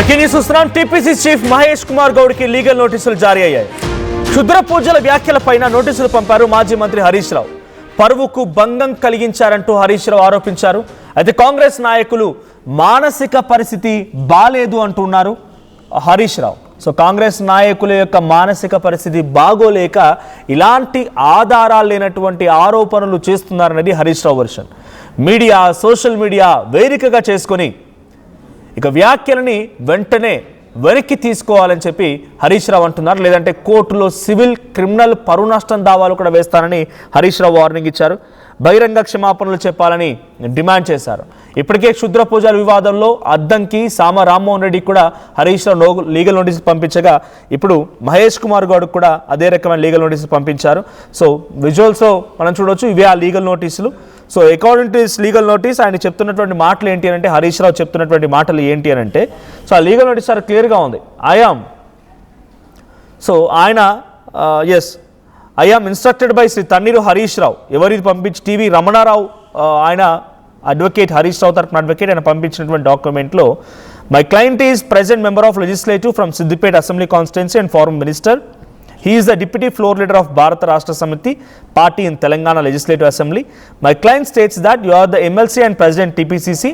Breaking news చూస్తున్నాం. TPC chief Mahesh Kumar Goud కి legal నోటీసులు జారీ అయ్యాయి. క్షుద్ర పూజల వ్యాఖ్యలపైన నోటీసులు పంపారు మాజీ మంత్రి హరీష్ రావు. పరువుకు భంగం కలిగించారంటూ హరీష్ రావు ఆరోపించారు. అయితే కాంగ్రెస్ నాయకులు మానసిక పరిస్థితి బాలేదు అంటున్నారు హరీష్ రావు. సో కాంగ్రెస్ నాయకుల యొక్క మానసిక పరిస్థితి బాగోలేక ఇలాంటి ఆధారాలు లేనటువంటి ఆరోపణలు చేస్తున్నారనేది Harish Rao version. Media, social media వేదికగా చేసుకొని ఇక వ్యాఖ్యలని వెంటనే వెనక్కి తీసుకోవాలని చెప్పి హరీష్ రావు అంటున్నారు. లేదంటే కోర్టులో సివిల్, క్రిమినల్, పరువు నష్టం దావాలు కూడా వేస్తానని హరీష్ రావు వార్నింగ్ ఇచ్చారు. బహిరంగ క్షమాపణలు చెప్పాలని డిమాండ్ చేశారు. ఇప్పటికే క్షుద్ర పూజల వివాదంలో అద్దంకి, సామ రామ్మోహన్ రెడ్డికి కూడా హరీష్ రావు లీగల్ నోటీసులు పంపించగా ఇప్పుడు మహేష్ కుమార్ గౌడ్ కూడా అదే రకమైన లీగల్ నోటీసులు పంపించారు. సో విజువల్స్లో మనం చూడవచ్చు, ఇవే ఆ లీగల్ నోటీసులు. So according to this legal notice ఆయన చెప్తున్నటువంటి మాటలు ఏంటి అని అంటే, హరీష్ రావు చెప్తున్నటువంటి మాటలు ఏంటి అని అంటే, సో ఆ లీగల్ నోటీస్ చాలా క్లియర్గా ఉంది. ఆయన I am instructed by Shri Thanneeru Harish Rao. ఎవరిది పంపించి టీవీ రమణారావు, ఆయన అడ్వకేట్, హరీష్ రావు తరఫున అడ్వకేట్, ఆయన పంపించినటువంటి డాక్యుమెంట్లో my client is present member of legislative from Siddipet assembly constituency and former minister. He is the deputy floor leader of Bharata Rashtra Samiti party in Telangana Legislative Assembly. My client states that you are the MLC and President TPCC.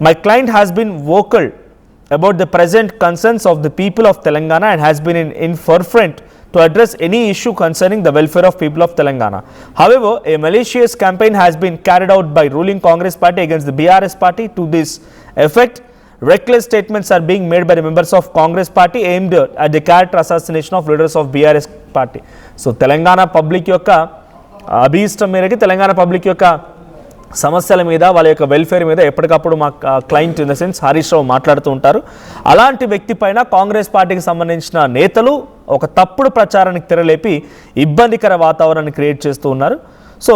My client has been vocal about the present concerns of the people of Telangana and has been in forefront to address any issue concerning the welfare of people of Telangana. However, a malicious campaign has been carried out by ruling Congress party against the BRS party. To this effect, reckless statements are being made by the members of Congress party aimed at the character assassination of leaders of BRS party. So Telangana public యొక్క అభీష్టం మేరకు, Telangana public యొక్క సమస్యల మీద, వాళ్ళ యొక్క welfare మీద ఎప్పటికప్పుడు మా client in the sense Harish Rao మాట్లాడుతూ ఉంటారు. అలాంటి వ్యక్తి పైన కాంగ్రెస్ పార్టీకి సంబంధించిన నేతలు ఒక తప్పుడు ప్రచారానికి తెరలేపి ఇబ్బందికర వాతావరణాన్ని క్రియేట్ చేస్తూ ఉన్నారు. So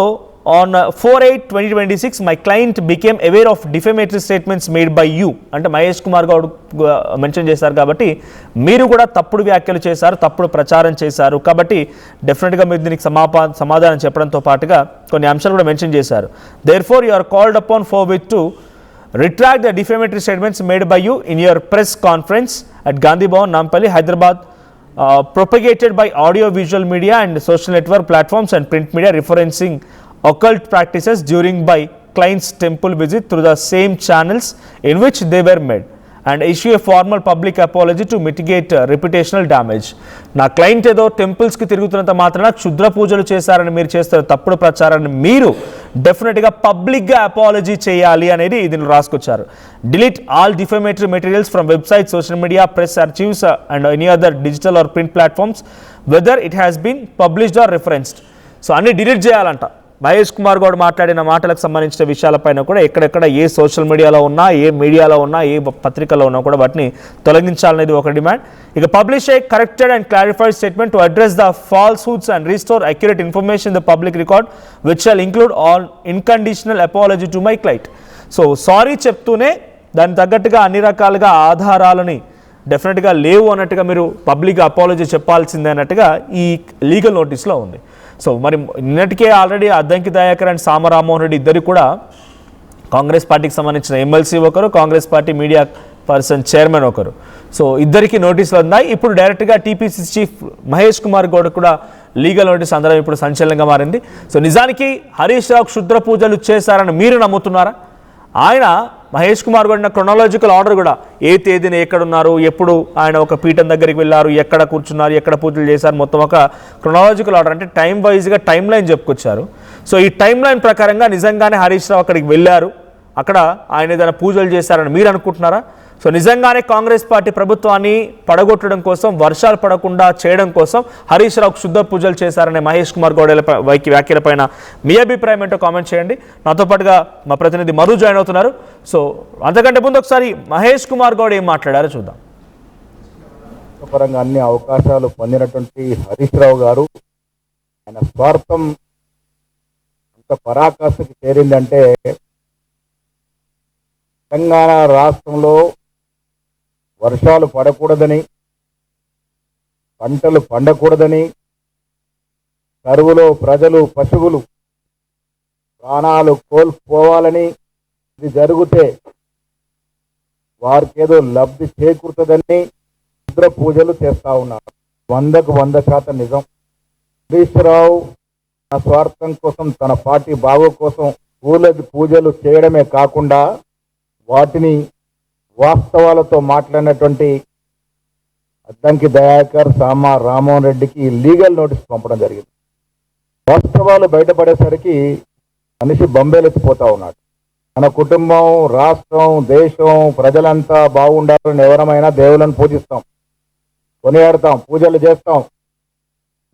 on 4/8/2026 my client became aware of defamatory statements made by you. అంటే మహేష్ కుమార్ గౌడ్ మెన్షన్ చేశారు కాబట్టి మీరు కూడా తప్పుడు వ్యాఖ్యలు చేశారు, తప్పుడు ప్రచారం చేశారు కాబట్టి డెఫినెట్గా మీరు దీనికి సమాధానం చెప్పడంతో పాటుగా కొన్ని అంశాలు కూడా మెన్షన్ చేశారు. Therefore you are called upon forthwith to retract the defamatory statements made by you in your press conference at Gandhi Bhavan, Nampally, Hyderabad, propagated by audio visual media and social network platforms and print media referencing occult practices during by client's temple visit through the same channels in which they were made, and issue a formal public apology to mitigate reputational damage. నా client ఏదో టెంపుల్స్కి తిరుగుతున్నంత మాత్రాన క్షుద్ర పూజలు చేశారని మీరు చేస్తున్న తప్పుడు ప్రచారాన్ని మీరు డెఫినెట్గా పబ్లిక్గా అపాలజీ చేయాలి అనేది దీన్ని రాసుకొచ్చారు. Delete all defamatory materials from website, social media, press archives and any other digital or print platforms whether it has been published or referenced. So అన్ని డిలీట్ చేయాలంట. మహేష్ కుమార్ గౌడ్ మాట్లాడిన మాటలకు సంబంధించిన విషయాలపైన కూడా ఎక్కడెక్కడ ఏ సోషల్ మీడియాలో ఉన్నా, ఏ మీడియాలో ఉన్నా, ఏ పత్రికల్లో ఉన్నా కూడా వాటిని తొలగించాలనేది ఒక డిమాండ్. ఇక publish a corrected and clarified statement to address the falsehoods and restore accurate information the public record which shall include all unconditional apology to my client. So sorry చెప్తూనే దానికి తగ్గట్టుగా అన్ని రకాలుగా ఆధారాలని డెఫినెట్గా లేవు అన్నట్టుగా మీరు పబ్లిక్ అపాలజీ చెప్పాల్సిందే అన్నట్టుగా ఈ లీగల్ నోటీస్లో ఉంది. సో మరి నిన్నటికే ఆల్రెడీ అద్దంకి దయాకర్ అండ్ సామ రామ్మోహన్ రెడ్డి ఇద్దరు కూడా కాంగ్రెస్ పార్టీకి సంబంధించిన ఎమ్మెల్సీ ఒకరు, Congress party media person chairman ఒకరు. సో ఇద్దరికి నోటీసులు ఉన్నాయి. ఇప్పుడు డైరెక్ట్గా టీపీసీ చీఫ్ మహేష్ కుమార్ గౌడ్ కూడా లీగల్ నోటీస్ అందరం ఇప్పుడు సంచలనంగా మారింది. సో నిజానికి హరీష్ రావు క్షుద్ర పూజలు చేశారని మీరు నమ్ముతున్నారా? ఆయన మహేష్ కుమార్ గౌడ్ క్రొనాలజికల్ ఆర్డర్ కూడా ఏ తేదీన ఎక్కడున్నారు, ఎప్పుడు ఆయన ఒక పీఠం దగ్గరికి వెళ్ళారు, ఎక్కడ కూర్చున్నారు, ఎక్కడ పూజలు చేశారు, మొత్తం ఒక క్రొనాలజికల్ ఆర్డర్ అంటే టైం వైజ్గా టైం లైన్ చెప్పుకొచ్చారు. సో ఈ టైం లైన్ ప్రకారంగా నిజంగానే హరీష్ రావు అక్కడికి వెళ్ళారు, అక్కడ ఆయన ఏదైనా పూజలు చేశారని మీరు అనుకుంటున్నారా? సో నిజంగానే కాంగ్రెస్ పార్టీ ప్రభుత్వాన్ని పడగొట్టడం కోసం, వర్షాలు పడకుండా చేయడం కోసం హరీష్ రావు క్షుద్ర పూజలు చేశారనే మహేష్ కుమార్ గౌడ్ వ్యాఖ్యలపైన మీ అభిప్రాయం ఏంటో కామెంట్ చేయండి. నాతో పాటుగా మా ప్రతినిధి మధు జాయిన్ అవుతున్నారు. సో అంతకంటే ముందు ఒకసారి మహేష్ కుమార్ గౌడ్ ఏం మాట్లాడారో చూద్దాం. పరంగా అన్ని అవకాశాలు పొందినటువంటి హరీష్ రావు గారు ఆయన స్వార్థం అంత పరాకాష్ఠకి చేరిందంటే, తెలంగాణ రాష్ట్రంలో వర్షాలు పడకూడదని, పంటలు పండకూడదని, కరువులో ప్రజలు, పశువులు ప్రాణాలు కోల్పోవాలని, ఇది జరిగితే వారికి ఏదో లబ్ధి చేకూరుతుందని క్షుద్ర పూజలు చేస్తా ఉన్నారు. 100% నిజం. హరీష్ రావు తన స్వార్థం కోసం, తన పార్టీ బాగు కోసం పూజలు చేయడమే కాకుండా వాటిని వాస్తవాలతో మాట్లాడినటువంటి అద్దంకి దయాకర్, సామా రామ్మోహన్ రెడ్డికి లీగల్ నోటీస్ పంపడం జరిగింది. వాస్తవాలు బయటపడేసరికి మనిషి బొంబేలెత్తిపోతా ఉన్నాడు. మన కుటుంబం, రాష్ట్రం, దేశం, ప్రజలంతా బాగుండాలని ఎవరమైనా దేవులను పూజిస్తాం, కొనియాడతాం, పూజలు చేస్తాం,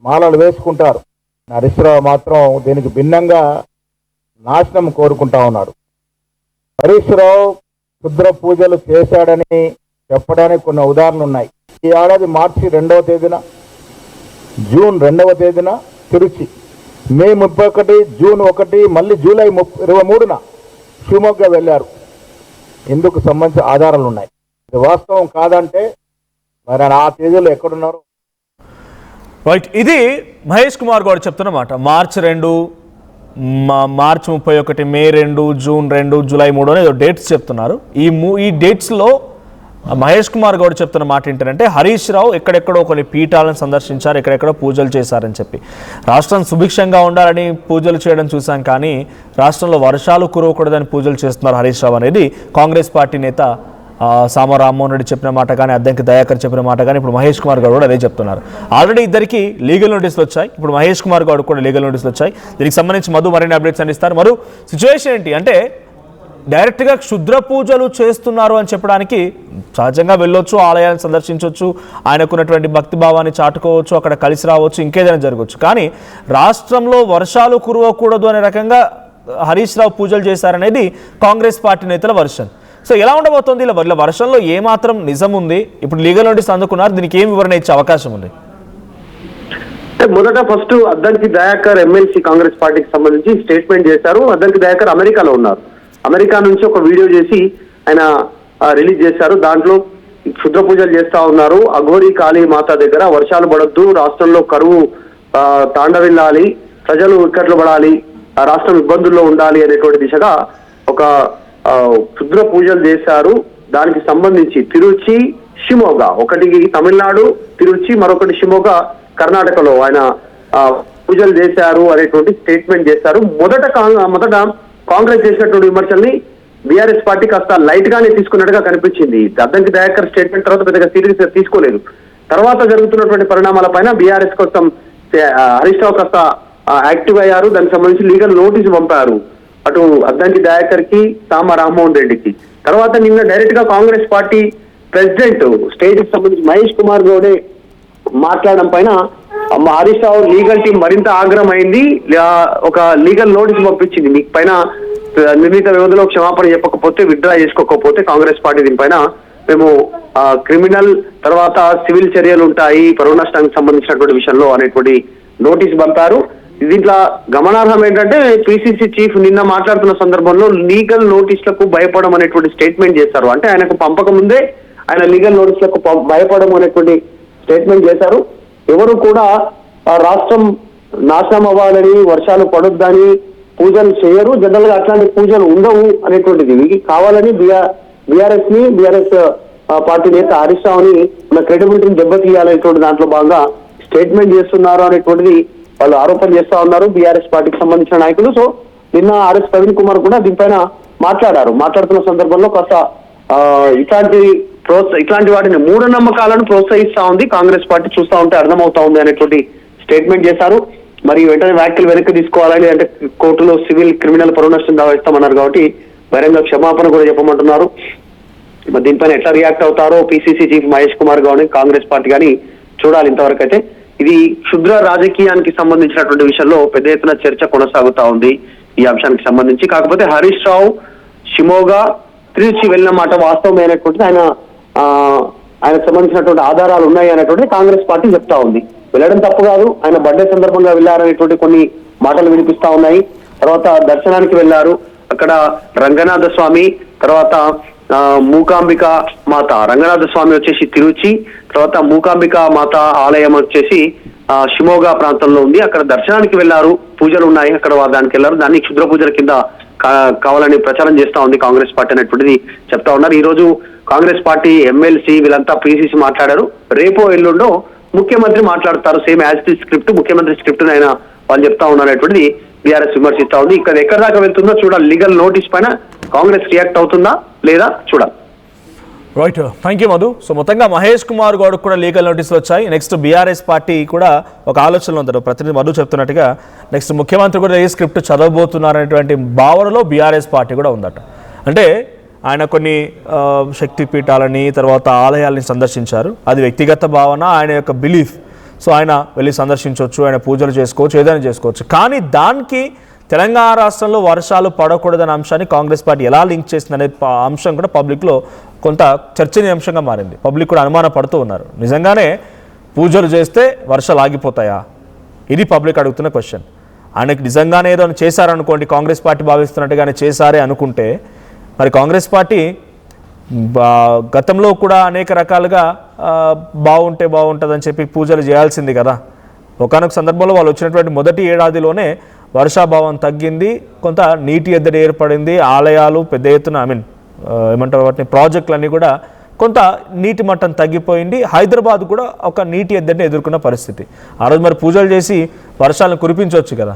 మాలలు వేసుకుంటారు. హరీష్ రావు మాత్రం దీనికి భిన్నంగా నాశనం కోరుకుంటా ఉన్నాడు. హరీష్ రావు క్షుద్ర పూజలు చేశాడని చెప్పడానికి కొన్ని ఉదాహరణలు ఉన్నాయి. ఈ ఏడాది మార్చి 2వ తేదీన, జూన్ 2వ తేదీన తిరుచి, మే 31, జూన్ 1, మళ్ళీ జూలై 23న షివమొగ్గ వెళ్ళారు. ఇందుకు సంబంధించిన ఆధారాలు ఉన్నాయి. ఇది వాస్తవం కాదంటే మరి ఆ తేదీలో ఎక్కడున్నారు? రైట్, ఇది మహేష్ కుమార్ గౌడ్ చెప్తున్న మాట. మార్చి 2, మార్చి 31, మే 2, జూన్ 2, జూలై 3 అనే డేట్స్ చెప్తున్నారు. ఈ డేట్స్లో మహేష్ కుమార్ గౌడ్ చెప్తున్న మాట ఏంటంటే హరీష్ రావు ఎక్కడెక్కడో కొన్ని పీఠాలను సందర్శించారు, ఎక్కడెక్కడో పూజలు చేశారని చెప్పి. రాష్ట్రం సుభిక్షంగా ఉండాలని పూజలు చేయడం చూసాం, కానీ రాష్ట్రంలో వర్షాలు కురవకూడదని పూజలు చేస్తున్నారు హరీష్ రావు అనేది కాంగ్రెస్ పార్టీ నేత సామా రామ్మోహన్ రెడ్డి చెప్పిన మాట కానీ, అద్దంకి దయాకర్ చెప్పిన మాట కానీ, ఇప్పుడు మహేష్ కుమార్ గౌడ్ కూడా అదే చెప్తున్నారు. ఆల్రెడీ ఇద్దరికి లీగల్ నోటీసులు వచ్చాయి, ఇప్పుడు మహేష్ కుమార్ గౌడ్ కూడా లీగల్ నోటీసులు వచ్చాయి. దీనికి సంబంధించి మధు మరిన్ని అప్డేట్స్ అందిస్తారు. మరో సిచ్యువేషన్ ఏంటి అంటే డైరెక్ట్గా క్షుద్ర పూజలు చేస్తున్నారు అని చెప్పడానికి సహజంగా వెళ్ళొచ్చు, ఆలయాన్ని సందర్శించవచ్చు, ఆయనకున్నటువంటి భక్తి భావాన్ని చాటుకోవచ్చు, అక్కడ కలిసి రావచ్చు, ఇంకేదైనా జరగవచ్చు. కానీ రాష్ట్రంలో వర్షాలు కురవకూడదు అనే రకంగా హరీష్ రావు పూజలు చేశారనేది కాంగ్రెస్ పార్టీ నేతల వర్షన్. సో ఎలా ఉండబోతోంది? ఇలా వర్షంలో ఏమాత్రం నిజం ఉంది? ఇప్పుడు లీగల్ నోటీస్ అందుకున్నారు, దీనికి ఏం వివరణ ఇచ్చే అవకాశం ఉంది? మొదట ఫస్ట్ అద్దంకి దయాకర్ ఎమ్మెల్సీ కాంగ్రెస్ పార్టీకి సంబంధించి స్టేట్మెంట్ చేశారు. అద్దంకి దయాకర్ అమెరికాలో ఉన్నారు. అమెరికా నుంచి ఒక వీడియో చేసి ఆయన రిలీజ్ చేశారు. దాంట్లో క్షుద్ర పూజలు చేస్తా ఉన్నారు. అఘోరి కాళీ మాత దగ్గర వర్షాలు పడొద్దు, రాష్ట్రంలో కరువు తాండవిల్లాలి, ప్రజలు ఇక్కట్లు పడాలి, రాష్ట్రం ఇబ్బందుల్లో ఉండాలి అనేటువంటి దిశగా ఒక క్షుద్ర పూజలు చేశారు. దానికి సంబంధించి తిరుచి, షిమోగా, ఒకటి తమిళనాడు తిరుచి, మరొకటి షిమోగా కర్ణాటకలో ఆయన పూజలు చేశారు అనేటువంటి స్టేట్మెంట్ చేశారు. మొదట కాంగ్రెస్ చేసినటువంటి విమర్శల్ని బీఆర్ఎస్ పార్టీ కాస్త లైట్ గానే తీసుకున్నట్టుగా కనిపించింది. అద్దంకి దయాకర్ స్టేట్మెంట్ తర్వాత పెద్దగా సీరియస్ గా తీసుకోలేదు. తర్వాత జరుగుతున్నటువంటి పరిణామాల పైన బీఆర్ఎస్ కోసం హరీష్ రావు కాస్త యాక్టివ్ అయ్యారు. దానికి సంబంధించి లీగల్ నోటీసు పంపారు అటు అద్దంకి దయాకర్ కి, సామా రామ్మోహన్ రెడ్డికి. తర్వాత నిన్న డైరెక్ట్ గా కాంగ్రెస్ పార్టీ ప్రెసిడెంట్ స్టేట్ కి సంబంధించి మహేష్ కుమార్ గౌడే మాట్లాడడం పైన హరీష్ రావు లీగల్ టీం మరింత ఆగ్రహమైంది. ఒక లీగల్ నోటీస్ పంపించింది, మీకు పైన నిర్ణీత వ్యవధిలో క్షమాపణ చెప్పకపోతే, విత్డ్రా చేసుకోకపోతే కాంగ్రెస్ పార్టీ దీనిపైన మేము క్రిమినల్ తర్వాత సివిల్ చర్యలు ఉంటాయి పరువు నష్టానికి సంబంధించినటువంటి విషయంలో అనేటువంటి నోటీస్ పంపారు. దీంట్లో గమనార్హం ఏంటంటే పిసిసి చీఫ్ నిన్న మాట్లాడుతున్న సందర్భంలో లీగల్ నోటీసులకు భయపడడం అనేటువంటి స్టేట్మెంట్ చేశారు. అంటే ఆయనకు పంపక ముందే ఆయన లీగల్ నోటీసులకు భయపడడం అనేటువంటి స్టేట్మెంట్ చేశారు. ఎవరు కూడా రాష్ట్రం నాశనం అవ్వాలని, వర్షాలు పడొద్దని పూజలు చేయరు. జనరల్ గా అట్లాంటి పూజలు ఉండవు అనేటువంటిది కావాలని బీఆర్ఎస్ పార్టీ నేత హరీష్ రావుని మన క్రెడిబిలిటీని దెబ్బతీయాలనేటువంటి దాంట్లో భాగంగా స్టేట్మెంట్ చేస్తున్నారు అనేటువంటిది వాళ్ళు ఆరోపణ చేస్తా ఉన్నారు బీఆర్ఎస్ పార్టీకి సంబంధించిన నాయకులు. సో నిన్న ఆర్ఎస్ ప్రవీణ్ కుమార్ కూడా దీనిపైన మాట్లాడారు. మాట్లాడుతున్న సందర్భంలో కాస్త ఇట్లాంటి వాటిని మూఢనమ్మకాలను ప్రోత్సహిస్తా ఉంది కాంగ్రెస్ పార్టీ, చూస్తా ఉంటే అర్థమవుతా ఉంది అనేటువంటి స్టేట్మెంట్ చేశారు. మరి వెంటనే వ్యాఖ్యలు వెనక్కి తీసుకోవాలని, అంటే కోర్టులో సివిల్ క్రిమినల్ పరువు నష్టం దావా ఇస్తామన్నారు కాబట్టి బహిరంగ క్షమాపణ కూడా చెప్పమంటున్నారు. మరి దీనిపైన ఎట్లా రియాక్ట్ అవుతారో PCC chief Mahesh Kumar Goud, Congress party కానీ చూడాలి. ఇంతవరకు అయితే ఇది క్షుద్ర రాజకీయానికి సంబంధించినటువంటి విషయంలో పెద్ద ఎత్తున చర్చ కొనసాగుతా ఉంది ఈ అంశానికి సంబంధించి. కాకపోతే హరీష్ రావు షిమోగా, తిరుచి వెళ్ళిన మాట వాస్తవమైనటువంటిది, ఆయనకు సంబంధించినటువంటి ఆధారాలు ఉన్నాయి అనేటువంటి కాంగ్రెస్ పార్టీ చెప్తా ఉంది. వెళ్ళడం తప్పు కాదు, ఆయన బర్త్డే సందర్భంగా వెళ్ళారనేటువంటి కొన్ని మాటలు వినిపిస్తా ఉన్నాయి. తర్వాత దర్శనానికి వెళ్ళారు, అక్కడ రంగనాథ స్వామి, తర్వాత మూకాంబిక మాత, రంగనాథ స్వామి వచ్చేసి తిరుచి, తర్వాత మూకాంబిక మాత ఆలయం వచ్చేసి షిమోగా ప్రాంతంలో ఉంది. అక్కడ దర్శనానికి వెళ్ళారు, పూజలు ఉన్నాయి అక్కడ, దానికి వెళ్ళారు. దాన్ని క్షుద్ర పూజల కింద కావాలని ప్రచారం చేస్తా ఉంది కాంగ్రెస్ పార్టీ అనేటువంటిది చెప్తా ఉన్నారు. ఈ రోజు కాంగ్రెస్ పార్టీ ఎమ్మెల్సీ వీళ్ళంతా పిసిసి మాట్లాడారు. రేపో ఎల్లుండో ముఖ్యమంత్రి మాట్లాడతారు. సేమ్ యాజ్ ది స్క్రిప్ట్, ముఖ్యమంత్రి స్క్రిప్ట్ ఆయన వాళ్ళు చెప్తా ఉన్నారనేటువంటిది బీఆర్ఎస్ విమర్శిస్తా ఉంది. ఇక్కడ ఎక్కడి దాకా వెళ్తుందో చూడాలి. లీగల్ నోటీస్ పైన కాంగ్రెస్ రియాక్ట్ అవుతుందా లేదా చూడాలి. Right, thank you Madhu. So మొత్తంగా మహేష్ కుమార్ గౌడ్కి కూడా లీగల్ నోటీసులు వచ్చాయి. నెక్స్ట్ బీఆర్ఎస్ పార్టీ కూడా ఒక ఆలోచనలో ఉంటారు. ప్రతినిధి మధు చెప్తున్నట్టుగా నెక్స్ట్ ముఖ్యమంత్రి కూడా ఏ స్క్రిప్ట్ చదవబోతున్నారనేటువంటి భావనలో బీఆర్ఎస్ పార్టీ కూడా ఉందట. అంటే ఆయన కొన్ని శక్తిపీఠాలని తర్వాత ఆలయాలని సందర్శించారు. అది వ్యక్తిగత భావన, ఆయన యొక్క బిలీఫ్. సో ఆయన వెళ్ళి సందర్శించవచ్చు, ఆయన పూజలు చేసుకోవచ్చు, ఏదైనా చేసుకోవచ్చు. కానీ దానికి తెలంగాణ రాష్ట్రంలో వర్షాలు పడకూడదనే అంశాన్ని కాంగ్రెస్ పార్టీ ఎలా లింక్ చేసిందనే అంశం కూడా పబ్లిక్లో కొంత చర్చనీయాంశంగా మారింది. పబ్లిక్ కూడా అనుమాన పడుతూ ఉన్నారు. నిజంగానే పూజలు చేస్తే వర్షాలు ఆగిపోతాయా? ఇది పబ్లిక్ అడుగుతున్న క్వశ్చన్. ఆయనకి నిజంగానే ఏదో చేశారనుకోండి, కాంగ్రెస్ పార్టీ భావిస్తున్నట్టుగానే చేశారే అనుకుంటే మరి కాంగ్రెస్ పార్టీ గతంలో కూడా అనేక రకాలుగా బాగుంటుందని చెప్పి పూజలు చేయాల్సింది కదా. ఒకానొక సందర్భంలో వాళ్ళు వచ్చినటువంటి మొదటి ఏడాదిలోనే వర్షాభావం తగ్గింది, కొంత నీటి ఎద్దడి ఏర్పడింది, ఆలయాలు పెద్ద ఎత్తున ఏమంటారు వాటిని ప్రాజెక్టులన్నీ కూడా కొంత నీటి మట్టం తగ్గిపోయింది. హైదరాబాద్ కూడా ఒక నీటి ఎద్దడిని ఎదుర్కొన్న పరిస్థితి. ఆ రోజు మరి పూజలు చేసి వర్షాలను కురిపించవచ్చు కదా.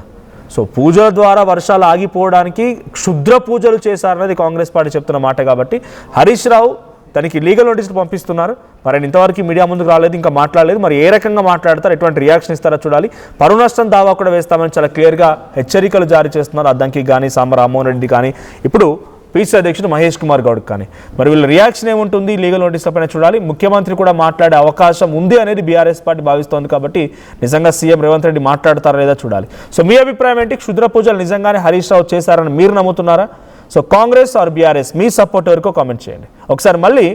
సో పూజల ద్వారా వర్షాలు ఆగిపోవడానికి క్షుద్ర పూజలు చేశారన్నది కాంగ్రెస్ పార్టీ చెప్తున్న మాట. కాబట్టి హరీష్ రావు తనకి లీగల్ నోటీసులు పంపిస్తున్నారు. మరి ఆయన ఇంతవరకు మీడియా ముందుకు రాలేదు, ఇంకా మాట్లాడలేదు. మరి ఏ రకంగా మాట్లాడతారు, ఎటువంటి రియాక్షన్ ఇస్తారో చూడాలి. పరువు నష్టం దావా కూడా వేస్తామని చాలా క్లియర్గా హెచ్చరికలు జారీ చేస్తున్నారు. అద్దంకి కానీ సామ రామ్మోహన్ రెడ్డి కానీ ఇప్పుడు పీసీ అధ్యక్షుడు మహేష్ కుమార్ గౌడ్కి కానీ. మరి వీళ్ళ రియాక్షన్ ఏముంటుంది లీగల్ నోటీసుల పైన చూడాలి. ముఖ్యమంత్రి కూడా మాట్లాడే అవకాశం ఉంది అనేది బీఆర్ఎస్ పార్టీ భావిస్తోంది. కాబట్టి నిజంగా సీఎం రేవంత్ రెడ్డి మాట్లాడతారా లేదా చూడాలి. సో మీ అభిప్రాయం ఏంటి? క్షుద్ర పూజలు నిజంగానే హరీష్ రావు చేశారని మీరు నమ్ముతున్నారా? సో కాంగ్రెస్ ఆర్ బీఆర్ఎస్ మీ సపోర్ట్ వరకు కామెంట్ చేయండి. ఒకసారి మళ్ళీ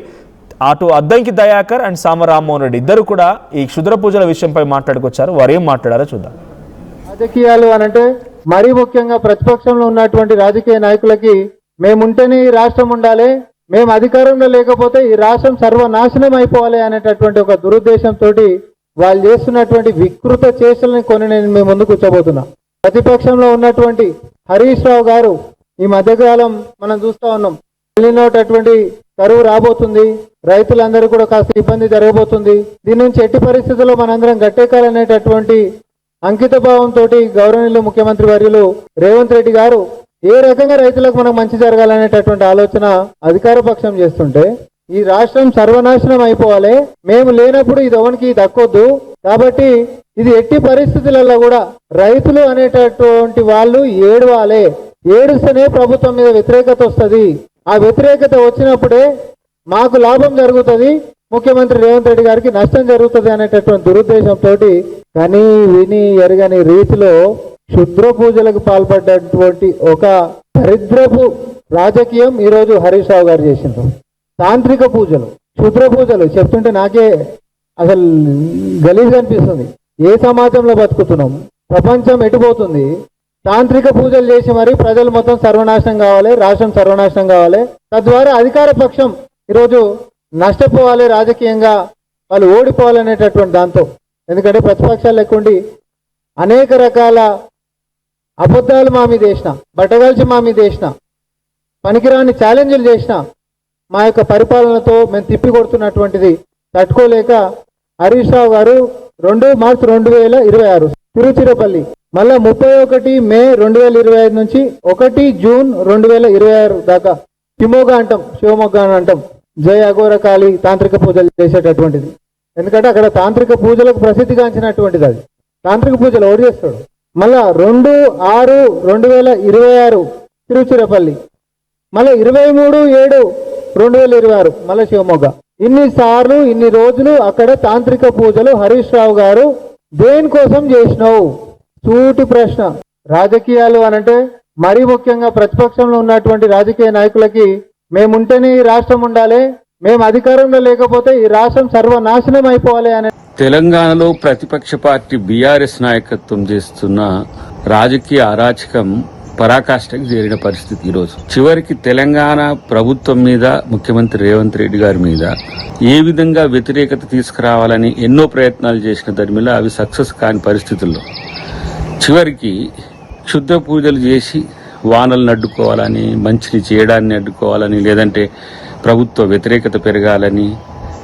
అటు అద్దంకి దయాకర్ అండ్ సామ రామ్మోహన్ రెడ్డి ఇద్దరు కూడా ఈ క్షుద్ర పూజల విషయంపై మాట్లాడుకొచ్చారు. వారు ఏం మాట్లాడారో చూద్దాం. రాజకీయాలు అనంటే మరీ ముఖ్యంగా ప్రతిపక్షంలో ఉన్నటువంటి రాజకీయ నాయకులకి మేముంటేనే ఈ రాష్ట్రం ఉండాలి, మేము అధికారంలో లేకపోతే ఈ రాష్ట్రం సర్వనాశనం అయిపోవాలి అనేటటువంటి ఒక దురుద్దేశంతో వాళ్ళు చేస్తున్నటువంటి వికృత చేష్టలని కొన్ని నేను మీ ముందు కూర్చోబోతున్నా. ప్రతిపక్షంలో ఉన్నటువంటి హరీష్ రావు గారు ఈ మధ్యకాలం మనం చూస్తా ఉన్నాం, వెళ్ళినటువంటి కరువు రాబోతుంది, రైతులందరూ కూడా కాస్త ఇబ్బంది జరగబోతుంది, దీని నుంచి ఎట్టి పరిస్థితుల్లో మనందరం గట్టెక్కాలనేటటువంటి అంకిత భావంతో గౌరవనీయులు ముఖ్యమంత్రి వర్యులు రేవంత్ రెడ్డి గారు ఏ రకంగా రైతులకు మనకు మంచి జరగాలనేటటువంటి ఆలోచన అధికార పక్షం చేస్తుంటే ఈ రాష్ట్రం సర్వనాశనం అయిపోవాలి, మేము లేనప్పుడు ఇది ఎవరికి దక్కొద్దు, కాబట్టి ఇది ఎట్టి పరిస్థితులలో కూడా రైతులు అనేటటువంటి వాళ్ళు ఏడవాలి, ఏడుస్తేనే ప్రభుత్వం మీద వ్యతిరేకత వస్తుంది, ఆ వ్యతిరేకత వచ్చినప్పుడే మాకు లాభం జరుగుతుంది, ముఖ్యమంత్రి రేవంత్ రెడ్డి గారికి నష్టం జరుగుతుంది అనేటటువంటి దురుద్దేశంతో కని విని ఎరగని రీతిలో క్షుద్ర పూజలకు పాల్పడ్డటువంటి ఒక దరిద్రపు రాజకీయం ఈరోజు హరీష్ రావు గారు చేసిండ్రు. తాంత్రిక పూజలు, క్షుద్ర పూజలు చెప్తుంటే నాకే అసలు గలీజ్ అనిపిస్తుంది. ఏ సమాజంలో బతుకుతున్నాం? ప్రపంచం ఎటుపోతుంది? తాంత్రిక పూజలు చేసి మరి ప్రజలు మొత్తం సర్వనాశనం కావాలి, రాష్ట్రం సర్వనాశనం కావాలి, తద్వారా అధికార పక్షం ఈరోజు నష్టపోవాలి, రాజకీయంగా వాళ్ళు ఓడిపోవాలనేటటువంటి దాంతో. ఎందుకంటే ప్రతిపక్షాలు లేకుండి అనేక రకాల అబద్ధాలు మా మీద వేసిన, బట్టగాల్చి మా మీద వేసిన, పనికిరాని ఛాలెంజ్లు చేసిన మా యొక్క పరిపాలనతో మేము తిప్పి కొడుతున్నటువంటిది తట్టుకోలేక హరీష్ రావు గారు 2 మార్చి 2026 తిరుచిరపల్లి, మళ్ళా 31 మే 2025 నుంచి 1 జూన్ 2026 దాకా శివమొగ్గ అంటాం జయ అఘోరకాళి తాంత్రిక పూజలు చేసేటటువంటిది. ఎందుకంటే అక్కడ తాంత్రిక పూజలకు ప్రసిద్ధిగాంచినటువంటిది. అది తాంత్రిక పూజలు ఎవరు చేస్తాడు? మళ్ళా 2/6/2026 తిరుచిరపల్లి, మళ్ళీ 23/7/2026 మళ్ళీ శివమొగ్గ. ఇన్నిసార్లు ఇన్ని రోజులు అక్కడ తాంత్రిక పూజలు హరీష్ రావు గారు దేనికోసం చేసినావు? సూటి ప్రశ్న. రాజకీయాలు అనంటే మరీ ముఖ్యంగా ప్రతిపక్షంలో ఉన్నటువంటి రాజకీయ నాయకులకి మేముంటేనే ఈ రాష్ట్రం ఉండాలి, మేము అధికారంలో లేకపోతే ఈ రాష్ట్రం సర్వనాశనం అయిపోవాలి అనే తెలంగాణలో ప్రతిపక్ష పార్టీ బీఆర్ఎస్ నాయకత్వం చేస్తున్న రాజకీయ అరాచకం పరాకాష్ఠకు చేరిన పరిస్థితి ఈరోజు. చివరికి తెలంగాణ ప్రభుత్వం మీద, ముఖ్యమంత్రి రేవంత్ రెడ్డి గారి మీద ఏ విధంగా వ్యతిరేకత తీసుకురావాలని ఎన్నో ప్రయత్నాలు చేసిన దరిమిలా అవి సక్సెస్ కాని పరిస్థితుల్లో చివరికి క్షుద్ర పూజలు చేసి వానలను అడ్డుకోవాలని, మంచిని చేయడాన్ని అడ్డుకోవాలని, లేదంటే ప్రభుత్వ వ్యతిరేకత పెరగాలని,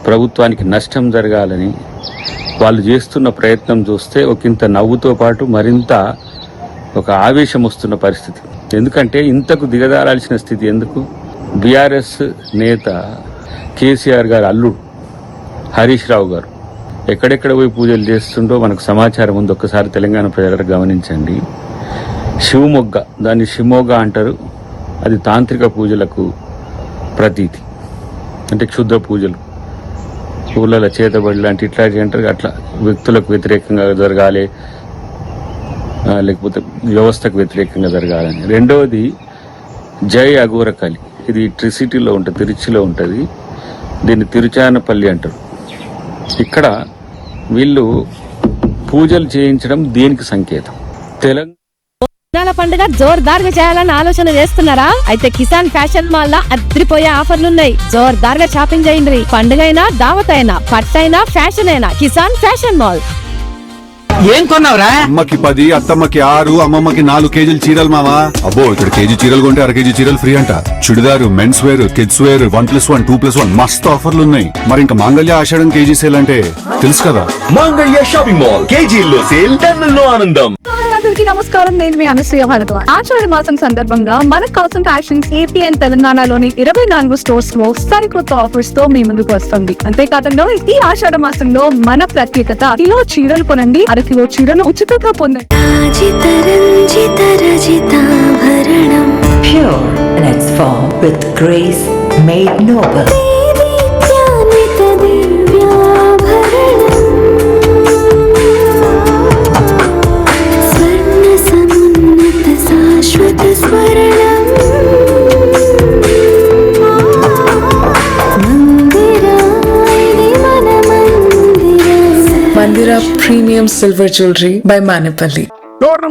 ప్రభుత్వానికి నష్టం జరగాలని వాళ్ళు చేస్తున్న ప్రయత్నం చూస్తే ఒకంత నవ్వుతో పాటు మరింత ఒక ఆవేశం వస్తున్న పరిస్థితి. ఎందుకంటే ఇంతకు దిగజారాల్సిన స్థితి ఎందుకు? బీఆర్ఎస్ నేత కేసీఆర్ గారు అల్లుడు హరీష్ రావు గారు ఎక్కడెక్కడ పోయి పూజలు చేస్తుండో మనకు సమాచారం ఉంది. ఒక్కసారి తెలంగాణ ప్రజలకు గమనించండి. శివమొగ్గ, దాన్ని షిమోగా అంటారు. అది తాంత్రిక పూజలకు ప్రతీతి, అంటే క్షుద్ర పూజలు, ఊళ్ళలో చేతబడి లాంటి ఇట్లాంటి అంటారు. అట్లా వ్యక్తులకు వ్యతిరేకంగా జరగాలి, లేకపోతే వ్యవస్థకు వ్యతిరేకంగా జరగాలని. రెండవది జై అఘోరకాళి, ఇది ట్రిసిటీలో ఉంటుంది, తిరుచిలో ఉంటుంది. దీన్ని తిరుచానపల్లి అంటారు. ఇక్కడ వీళ్ళు పూజలు చేయించడం దేనికి సంకేతం? తెలంగాణ పండుగ జోర్దార్గా చేయాలని ఆలోచన చేస్తున్నారా? అయితే కిసాన్ ఫ్యాషన్ మాల్ లో అద్రిపోయే ఆఫర్లున్నాయి. జోర్దార్గా షాపింగ్ చేయండి. పండుగ అయినా, దావత్ అయినా, పట్టైనా, ఫ్యాషన్ అయినా కిసాన్ ఫ్యాషన్ మాల్. ఏం కొన్నావురా? అమ్మకి 10, అత్తమ్మకి 6, అమ్మమ్మకి 4 కేజీలు చీరలు మావా. అబ్బో, ఇక్కడ కేజీ చీరలు కొంటే 1/2 కేజీ చీరలు ఫ్రీ అంట. Churidar, men's wear, kids wear 1+1, 2+1 మస్తు ఆఫర్లు ఉన్నాయి. మరి ఇంకా మాంగళ్య ఆషాఢం కేజీ సేల్ అంటే తెలుసు కదా. మాంగళ్య షాపింగ్ మాల్, కేజీల్లో సేల్, టన్నుల్లో ఆనందం. అందరికీ నమస్కారం, నేను మీ అనసూయ భరద్వాజ్. ఆషాఢ మాసం సందర్భంగా మన కాసం ఫ్యాషన్స్ ఏపీ అండ్ తెలంగాణలోని 24 స్టోర్స్ లో సరికొత్త ఆఫర్స్ తో మీ ముందుకు వస్తుంది. అంతేకాదంలో ఈ ఆషాఢ మాసంలో మన ప్రత్యేకత, కిలో చీరలు కొనండి, 1/2 కిలో చీరను ఉచితంగా పొందండి. Pure in its form with grace made noble. Mandira Premium Silver Jewelry by Manipali.